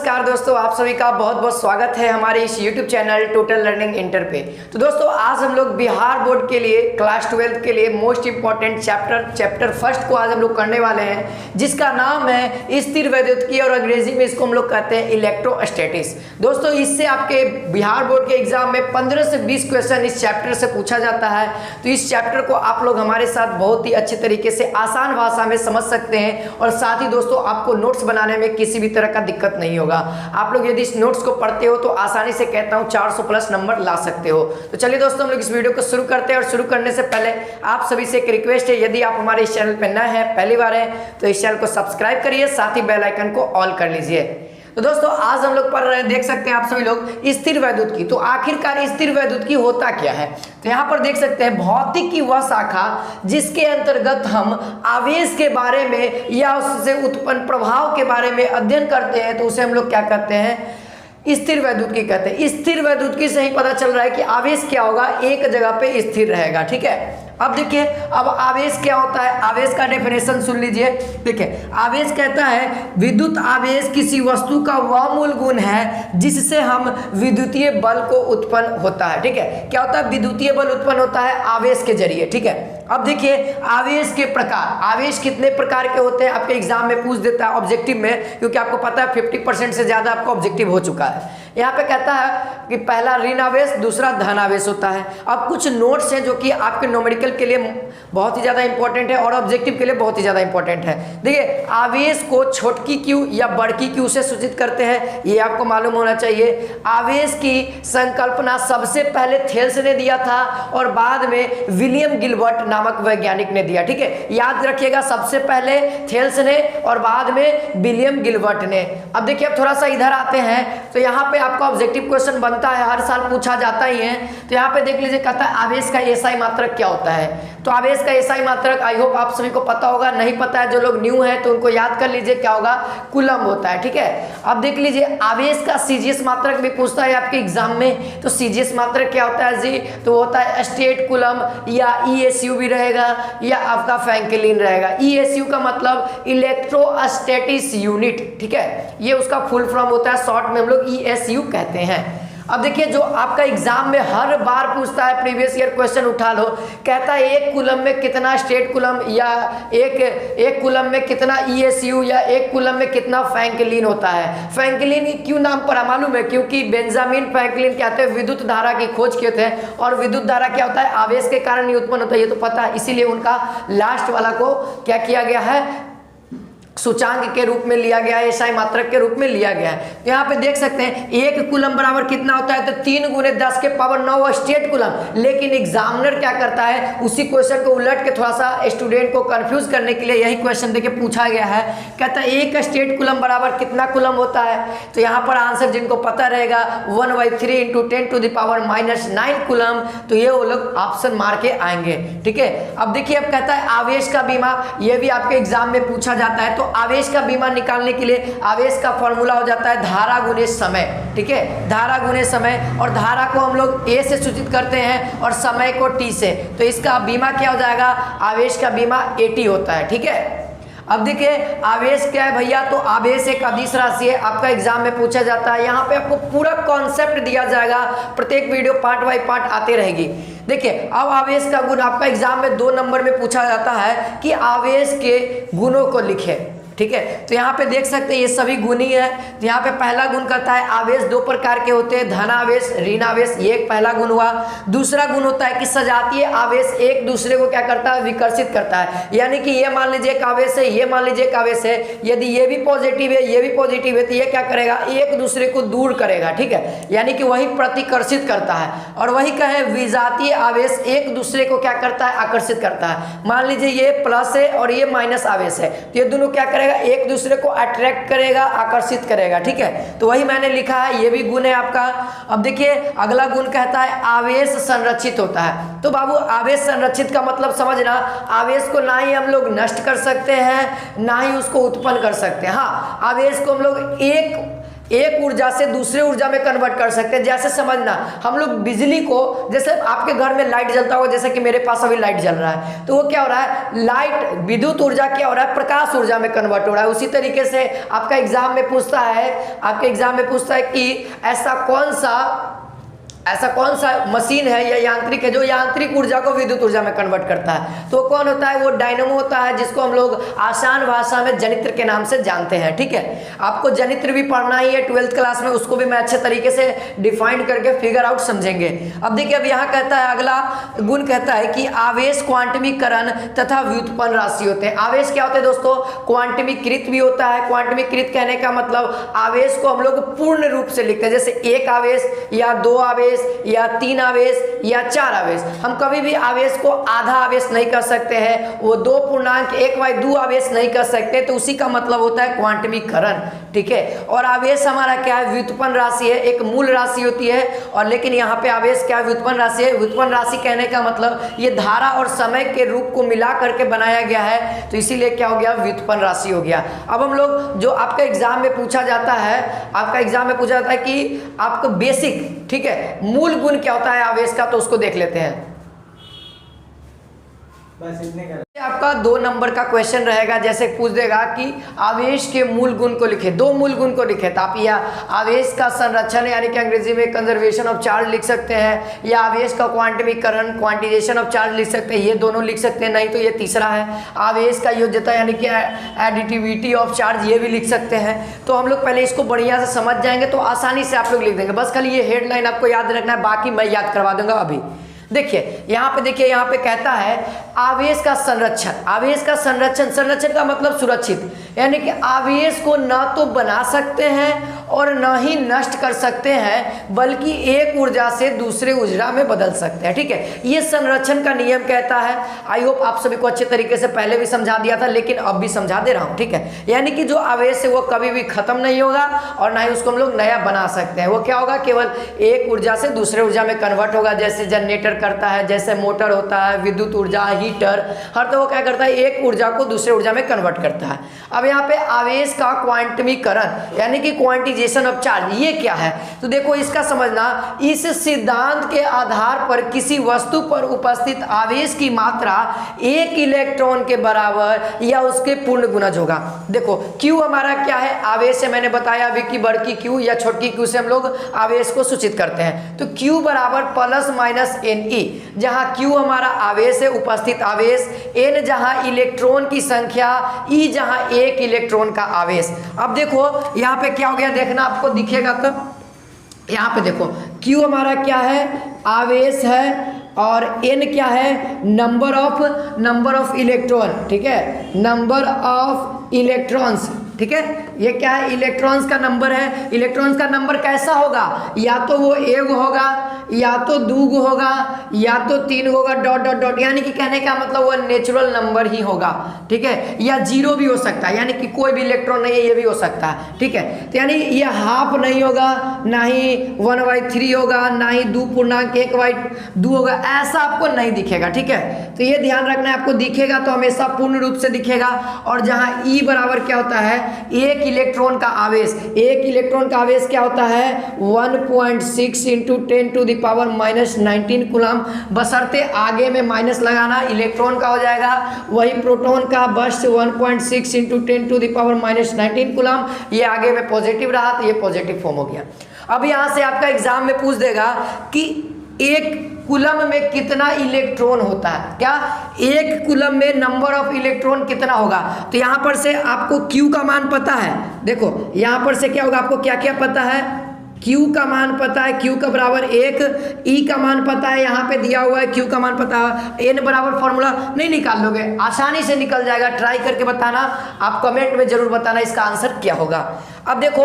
नमस्कार दोस्तों, आप सभी का बहुत बहुत स्वागत है हमारे इस YouTube channel total learning inter पे। तो दोस्तों आज हम लोग बिहार बोर्ड के लिए क्लास 12 के लिए मोस्ट इंपॉर्टेंट चैप्टर फर्स्ट को आज हम लोग करने वाले हैं, जिसका नाम है स्थिर वैद्युतिकी और अंग्रेजी में इसको हम लोग कहते हैं इलेक्ट्रोस्टैटिक्स। दोस्तों इससे आपके बिहार बोर्ड के एग्जाम में 15 से 20 क्वेश्चन इस चैप्टर से पूछा जाता है। तो इस चैप्टर को आप लोग हमारे साथ बहुत ही अच्छे तरीके से आसान भाषा में समझ सकते हैं और साथ ही दोस्तों आपको नोट्स बनाने में किसी भी तरह का दिक्कत नहीं होगा। आप लोग यदि इस नोट्स को पढ़ते हो तो आसानी से कहता हूं 400 प्लस नंबर ला सकते हो। तो चलिए दोस्तों हम लोग इस वीडियो को शुरू करते हैं और शुरू करने से पहले आप सभी से एक रिक्वेस्ट है, यदि आप हमारे इस चैनल पर नए हैं, पहली बार है, तो इस चैनल को सब्सक्राइब करिए, साथ ही बेल आइकन को ऑल कर लीजिए। तो दोस्तों आज हम लोग पढ़ रहे हैं, देख सकते हैं आप सभी लोग स्थिर वैद्युतिकी। तो आखिरकार स्थिर वैद्युतिकी होता क्या है? तो यहाँ पर देख सकते हैं भौतिक की वह शाखा जिसके अंतर्गत हम आवेश के बारे में या उससे उत्पन्न प्रभाव के बारे में अध्ययन करते हैं, तो उसे हम लोग क्या कहते हैं? स्थिर वैद्युतिकी कहते हैं। स्थिर वैद्युतिकी से ही पता चल रहा है कि आवेश क्या होगा, एक जगह पे स्थिर रहेगा। ठीक है, अब देखिए अब आवेश क्या होता है, आवेश का डेफिनेशन सुन लीजिए। देखिए आवेश कहता है विद्युत आवेश किसी वस्तु का वह मूल गुण है जिससे हम विद्युतीय बल को उत्पन्न होता है। ठीक है, क्या होता है? विद्युतीय बल उत्पन्न होता है आवेश के जरिए। ठीक है, अब देखिए आवेश के प्रकार, आवेश कितने प्रकार के होते हैं आपके एग्जाम में पूछ देता है ऑब्जेक्टिव में, क्योंकि आपको पता है 50% से ज्यादा आपका ऑब्जेक्टिव हो चुका है। यहाँ पे कहता है कि पहला ऋण आवेश, दूसरा धन आवेश होता है। अब कुछ नोट्स हैं जो कि आपके न्यूमेरिकल के लिए बहुत ही ज्यादा इंपॉर्टेंट है और ऑब्जेक्टिव के लिए बहुत ही ज्यादा इंपॉर्टेंट है। देखिए आवेश को छोटकी क्यू या बड़की क्यू से सूचित करते हैं, ये आपको मालूम होना चाहिए। आवेश की संकल्पना सबसे पहले थेल्स ने दिया था और बाद में विलियम गिलबर्ट नामक वैज्ञानिक ने दिया। ठीक है, याद रखिएगा, सबसे पहले थेल्स ने और बाद में विलियम गिलबर्ट ने। अब देखिए अब थोड़ा सा इधर आते हैं, तो यहाँ पे आपका ऑब्जेक्टिव क्वेश्चन बनता है, हर साल पूछा जाता ही है। तो यहाँ पे देख लीजिए, कहता है आवेश का एसआई मात्रक क्या होता है। तो आवेश का एसआई मात्रक आई होप आप सभी को पता होगा, नहीं पता है जो लोग न्यू हैं तो उनको याद कर लीजिए, क्या होगा? कूलम होता है। ठीक है, अब देख लीजिए आवेश का सीजीएस मात्रक भी पूछता है आपके एग्जाम में। तो सीजीएस मात्रक क्या होता है जी? तो होता है स्टेट कूलम या ईएसयू भी रहेगा या आपका फ्रैंकलिन रहेगा। ईएसयू का मतलब इलेक्ट्रोस्टैटिक्स यूनिट। ठीक है, ये उसका फुल फॉर्म होता है, शॉर्ट में हम लोग ईएसयू कहते हैं। अब देखिए जो आपका एग्जाम में हर बार पूछता है, प्रीवियस ईयर क्वेश्चन उठा लो, कहता है एक कूलम में कितना स्टेट कूलम या एक कूलम में कितना ईएसयू या एक कूलम में कितना फ्रैंकलिन होता है। फ्रैंकलिन क्यों नाम पड़ा मालूम है? क्योंकि बेंजामिन फ्रैंकलिन कहते हैं विद्युत धारा की खोज किए थे, और विद्युत धारा क्या होता है? आवेश के कारण ही उत्पन्न होता है, ये तो पता है। इसीलिए उनका लास्ट वाला को क्या किया गया है? सूचांक के रूप में लिया गया है, एसआई मात्रक के रूप में लिया गया है। तो यहाँ पे देख सकते हैं एक कूलम बराबर कितना होता है? तो 3 × 10 के पावर 9 स्टेट कूलम। लेकिन एग्जामिनर क्या करता है, उसी क्वेश्चन को उलट के थोड़ा सा स्टूडेंट को कंफ्यूज करने के लिए यही क्वेश्चन देके पूछा गया है। कहता है एक स्टेट कूलम बराबर कितना कूलम होता है? तो यहाँ पर आंसर जिनको पता रहेगा 1/3 × 10⁻⁹ कूलम, तो ये वो लोग ऑप्शन मार के आएंगे। ठीक है, अब देखिए अब कहता है आवेश का बीमा, ये भी आपके एग्जाम में पूछा जाता है। तो आवेश का बीमा निकालने के लिए आवेश का फॉर्मूला हो जाता है धारा गुने समय। ठीक है, धारा गुने समय, और धारा को हम लोग ए से सूचित करते हैं और समय को टी से। तो इसका बीमा क्या हो जाएगा? आवेश का बीमा एटी होता है। ठीक है, अब देखिए आवेश क्या है भैया? तो आवेश एक अदिश राशि है, आपका एग्जाम में पूछा जाता है। यहाँ पे आपको पूरा कॉन्सेप्ट दिया जाएगा, प्रत्येक वीडियो पार्ट बाय पार्ट आते रहेगी। देखिए अब आवेश का गुण आपका एग्जाम में 2 नंबर में पूछा जाता है कि आवेश के गुणों को लिखे। ठीक है, तो यहाँ पे देख सकते हैं ये सभी गुण ही है। तो यहाँ पे पहला गुण कहता है आवेश 2 प्रकार के होते हैं, धन आवेश, ऋण आवेश, ये एक पहला गुण हुआ। दूसरा गुण होता है कि सजातीय आवेश एक दूसरे को क्या करता है? विकर्षित करता है। यानी कि ये मान लीजिए एक आवेश है, ये मान लीजिए एक आवेश है, यदि ये भी पॉजिटिव है, ये भी पॉजिटिव है, तो ये क्या करेगा? एक दूसरे को दूर करेगा। ठीक है, यानी कि वही प्रतिकर्षित करता है। और वही कहे विजातीय आवेश एक दूसरे को क्या करता है? आकर्षित करता है। मान लीजिए ये प्लस है और ये माइनस आवेश है, तो ये दोनों क्या करेगा? एक दूसरे को अट्रैक्ट करेगा, आकर्षित करेगा। ठीक है, तो वही मैंने लिखा है, ये भी गुण है आपका। अब देखिए अगला गुण कहता है आवेश संरक्षित होता है। तो बाबू आवेश संरक्षित का मतलब समझना, आवेश को ना ही हम लोग नष्ट कर सकते हैं, ना ही उसको उत्पन्न कर सकते हैं। हाँ, आवेश को हम लोग एक एक ऊर्जा से दूसरे ऊर्जा में कन्वर्ट कर सकते हैं। जैसे समझना, हम लोग बिजली को, जैसे आपके घर में लाइट जलता होगा, जैसे कि मेरे पास अभी लाइट जल रहा है, तो वो क्या हो रहा है, लाइट विद्युत ऊर्जा क्या हो रहा है, प्रकाश ऊर्जा में कन्वर्ट हो रहा है। उसी तरीके से आपका एग्जाम में पूछता है कि ऐसा कौन सा मशीन है या यांत्रिक है जो यांत्रिक ऊर्जा को विद्युत ऊर्जा में कन्वर्ट करता है, तो कौन होता है, वो डायनेमो होता है, जिसको हम लोग आसान भाषा में जनित्र के नाम से जानते हैं। ठीक है, आपको जनित्र भी पढ़ना ही है 12th क्लास में, उसको भी मैं अच्छे तरीके से डिफाइन करके फिगर आउट समझेंगे। अब देखिए, अब यहाँ कहता है अगला गुण, कहता है कि आवेश क्वांटमीकरण तथा व्युत्पन्न राशि होते हैं। आवेश क्या होते हैं दोस्तों, क्वांटमीकृत भी होता है। क्वांटमीकृत कहने का मतलब आवेश को हम लोग पूर्ण रूप से लिखते हैं, जैसे एक आवेश या दो आवेश या तीन आवेश या चार आवेश। हम कभी भी आवेश को आधा आवेश नहीं कर सकते हैं, वो 2.1/2 आवेश नहीं कर सकते, तो उसी का मतलब होता है क्वांटमीकरण। ठीक है, और आवेश हमारा क्या है, व्युत्पन्न राशि है, एक मूल राशि होती है, और लेकिन यहाँ पे आवेश क्या है, व्युत्पन्न राशि है। व्युत्पन्न राशि कहने का मतलब ये धारा और समय के रूप को मिला करके बनाया गया है, तो इसीलिए क्या हो गया, व्युत्पन्न राशि हो गया। अब हम लोग जो आपका एग्जाम में पूछा जाता है कि आपको बेसिक, ठीक है, मूल गुण क्या होता है आवेश का, तो उसको देख लेते हैं। बस इतने कर। आपका 2 नंबर का क्वेश्चन रहेगा, जैसे पूछ देगा कि आवेश के मूल गुण को लिखे, 2 मूल गुण को लिखे, तो आप या आवेश का संरक्षण यानी कि अंग्रेजी में कंजर्वेशन ऑफ चार्ज लिख सकते हैं, या आवेश का क्वांटमीकरण क्वांटिजेशन ऑफ चार्ज लिख सकते हैं, ये दोनों लिख सकते हैं। नहीं तो ये तीसरा है, आवेश का योज्यता यानी कि एडिटिविटी ऑफ चार्ज, ये भी लिख सकते हैं। तो हम लोग पहले इसको बढ़िया से समझ जाएंगे तो आसानी से आप लोग लिख देंगे। बस खाली ये हेडलाइन आपको याद रखना है, बाकी मैं याद करवा दूंगा। अभी देखिए यहाँ पे कहता है आवेश का संरक्षण का मतलब सुरक्षित, यानी कि आवेश को ना तो बना सकते हैं और ना ही नष्ट कर सकते हैं, बल्कि एक ऊर्जा से दूसरे ऊर्जा में बदल सकते हैं। ठीक है, ये संरक्षण का नियम कहता है। आई होप आप सभी को अच्छे तरीके से पहले भी समझा दिया था, लेकिन अब भी समझा दे रहा हूँ। ठीक है, यानी कि जो आवेश है वो कभी भी खत्म नहीं होगा और ना ही उसको हम लोग नया बना सकते हैं। वो क्या होगा, केवल एक ऊर्जा से दूसरे ऊर्जा में कन्वर्ट होगा, जैसे जनरेटर करता है, जैसे मोटर होता है, विद्युत ऊर्जा, हीटर, हर तो वो क्या करता है, एक ऊर्जा को दूसरे ऊर्जा में कन्वर्ट करता है। अब यहाँ पे आवेश का क्वांटमीकरण यानी कि क्वांटिजेशन ऑफ चार्ज, ये क्या है, तो देखो इसका समझना, इस सिद्धांत के आधार पर किसी वस्तु पर उपस्थित आवेश की मात्रा एक इलेक्ट्रॉन के बराबर या उसके पूर्ण गुणज होगा। देखो Q हमारा क्या है, आवेश है, मैंने बताया अभी कि बड़की Q या छोटकी Q से हम लोग आवेश को सूचित करते हैं। तो Q बराबर प्लस माइनस Ne, जहां Q हमारा आवेश है, उपस्थित आवेश, N जहां इलेक्ट्रॉन की संख्या, E जहां एक इलेक्ट्रॉन का आवेश। अब देखो यहाँ पे क्या हो गया, देखना आपको दिखेगा। तो यहाँ पे देखो Q हमारा क्या है, आवेश है, और N क्या है, नंबर ऑफ इलेक्ट्रॉन। ठीक है, नंबर ऑफ इलेक्ट्रॉन्स। ठीक है, ये क्या है, इलेक्ट्रॉन्स का नंबर है। इलेक्ट्रॉन्स का नंबर कैसा होगा, या तो वो 1 होगा, या तो 2 होगा, या तो 3 होगा, डॉट डॉट डॉट, यानी कि कहने का मतलब वो नेचुरल नंबर ही होगा। ठीक है, या 0 भी हो सकता है, यानी कि कोई भी इलेक्ट्रॉन नहीं है, ये भी हो सकता है। ठीक है, तो यानी ये हाफ नहीं होगा, ना ही 1/3 होगा, ना ही 2.1/2 होगा, ऐसा आपको नहीं दिखेगा। ठीक है, तो ये ध्यान रखना है, आपको दिखेगा तो हमेशा पूर्ण रूप से दिखेगा। और जहां E बराबर क्या होता है, एक इलेक्ट्रॉन का आवेश, एक इलेक्ट्रॉन का आवेश क्या होता है, 1.6 × 10⁻⁻19 कूलम, बशर्ते आगे में माइनस लगाना, इलेक्ट्रॉन का हो जाएगा वही प्रोटॉन का, बस 1.6 × 10⁻⁻19 कूलम, ये आगे में पॉजिटिव रहा तो ये पॉजिटिव फॉर्म हो गया। अब यहाँ से आपका एग्जाम में पूछ देगा कि एक कूलम में कितना इलेक्ट्रॉन होता है, क्या एक कूलम में नंबर ऑफ इलेक्ट्रॉन कितना होगा। तो यहाँ पर से आपको Q का मान पता है, देखो यहाँ पर से क्या होगा, आपको क्या क्या पता है, Q का मान पता है, Q का बराबर 1, E का मान पता है, यहाँ पे दिया हुआ है Q का मान पता है, N बराबर फॉर्मूला नहीं निकाल लोगे, आसानी से निकल जाएगा। ट्राई करके बताना, आप कमेंट में जरूर बताना इसका आंसर क्या होगा। अब देखो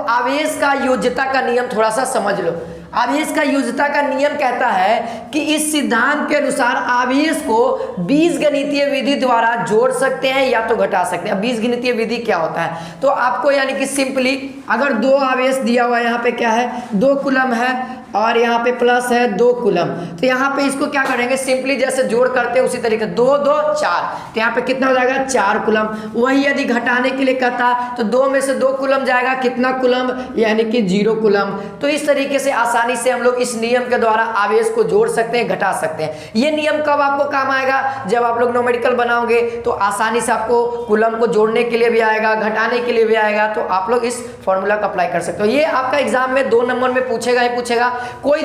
आवेश का योज्यता का नियम थोड़ा सा समझ लो। आवेश का योज्यता का नियम कहता है कि इस सिद्धांत के अनुसार आवेश को बीजगणितीय विधि द्वारा जोड़ सकते हैं या तो घटा सकते हैं। बीजगणितीय विधि क्या होता है, तो आपको यानी कि सिंपली अगर 2 आवेश दिया हुआ है, यहाँ पे क्या है, 2 कूलम है, और यहाँ पे प्लस है 2 कूलम। तो यहाँ पे इसको क्या करेंगे, सिंपली जैसे जोड़ करते हैं उसी तरीके 2 2 4, तो यहाँ पे कितना हो जाएगा 4 कूलम। वही यदि घटाने के लिए कहता तो 2 में से 2 कूलम जाएगा, कितना कूलम, यानी कि 0 कूलम। तो इस तरीके से आसानी से हम लोग इस नियम के द्वारा आवेश को जोड़ सकते हैं, घटा सकते हैं। ये नियम कब आपको काम आएगा, जब आप लोग न्यूमेरिकल बनाओगे तो आसानी से आपको कूलम को जोड़ने के लिए भी आएगा, घटाने के लिए भी आएगा। तो आप लोग इस फॉर्मूला को अप्लाई कर सकते हो। ये आपका एग्जाम में 2 नंबर में पूछेगा ही पूछेगा। कोई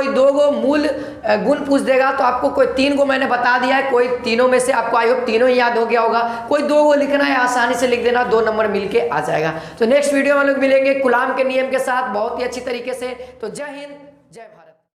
दो गो मूल गुण पूछ देगा तो आपको कोई 3 गो मैंने बता दिया है, कोई तीनों में से आपको आई होप तीनों ही याद हो गया होगा। कोई 2 गो लिखना है, आसानी से लिख देना, 2 नंबर मिलके आ जाएगा। तो नेक्स्ट वीडियो में लोग मिलेंगे कूलाम के नियम के साथ बहुत ही अच्छी तरीके से। तो जय हिंद, जय भारत।